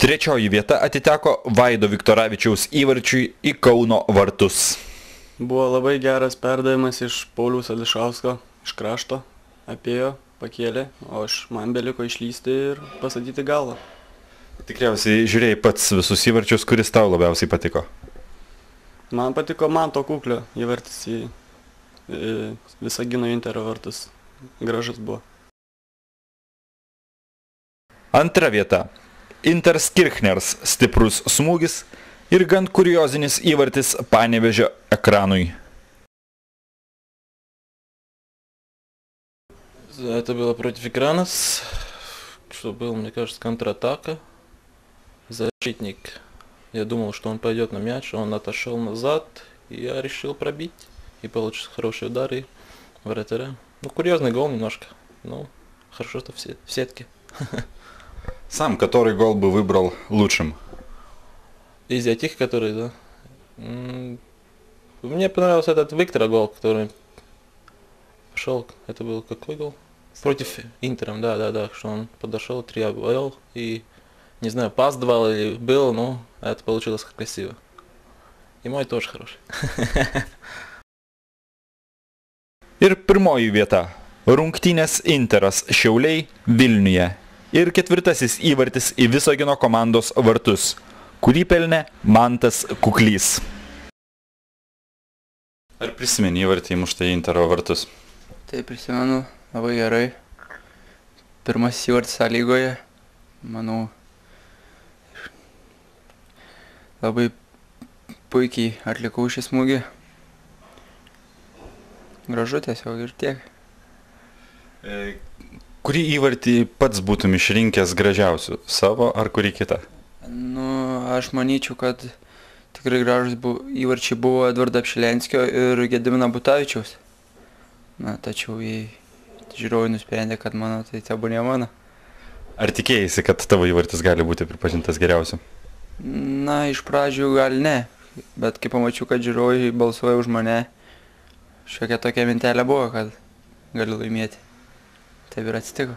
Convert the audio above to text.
Trečioji vieta atiteko Vaido Viktoravičiaus įvarčiui į Kauno vartus. Buvo labai geras perdavimas iš Pauliaus Ališausko iš krašto, apėjo, pakėlė, o man beliko išlysti ir pastatyti galvą. Tikriausiai žiūrėjai pats visus įvarčius, kuris tau labiausiai patiko. Man patiko Manto Kuklio įvartis į Visagino Interio vartus. Gražus buvo. Antra vieta. Inters Kirchners stiprus smūgis ir gan kuriozinis įvartis Panevėžio ekranui. Это было против Экранос, что был, мне кажется, контратака. Защитник, я думал, что он пойдет на мяч, он отошел назад, и я решил пробить. И получился хороший удар и вратаря. Ну, курьезный гол немножко, но хорошо, что в сетке. Сам который гол бы выбрал лучшим? Из этих, которые, да. Мне понравился этот Виктора гол, который пошел. Это был какой гол? Против Интером, да, что он подошел, 3 обвел и, не знаю, пас давал или был, но это получилось красиво. И мой тоже хороший. Ir pirmoji vieta. Rungtynės Interas Šiauliai Vilniuje. Ir ketvirtasis įvartis į Visagino komandos vartus, kurį pelnė Mantas Kuklys. Ar prisimeni įvartį įmuštą į Intero vartus? Tai prisimenu labai gerai. Pirmasis įvartis A lygoje. Manau, labai puikiai atlikau šį smūgį. Gražu tiesiog ir tiek. Kurį įvartį pats būtum išrinkęs gražiausių, savo ar kurį kitą? Nu, aš manyčiau, kad tikrai gražus įvarčiai buvo Edvardo Apšilenskio ir Gedimino Butavičiaus. Na, tačiau žiūrovai nusprendė, kad mano, tai tebūnė mano. Ar tikėjai, kad tavo įvartis gali būti pripažintas geriausiu? Na, iš pradžių gal ne, bet kai pamačiau, kad žiūrovai balsuoja už mane, šiokia tokia mintelė buvo, kad galiu laimėti. Taip ir atsitiko.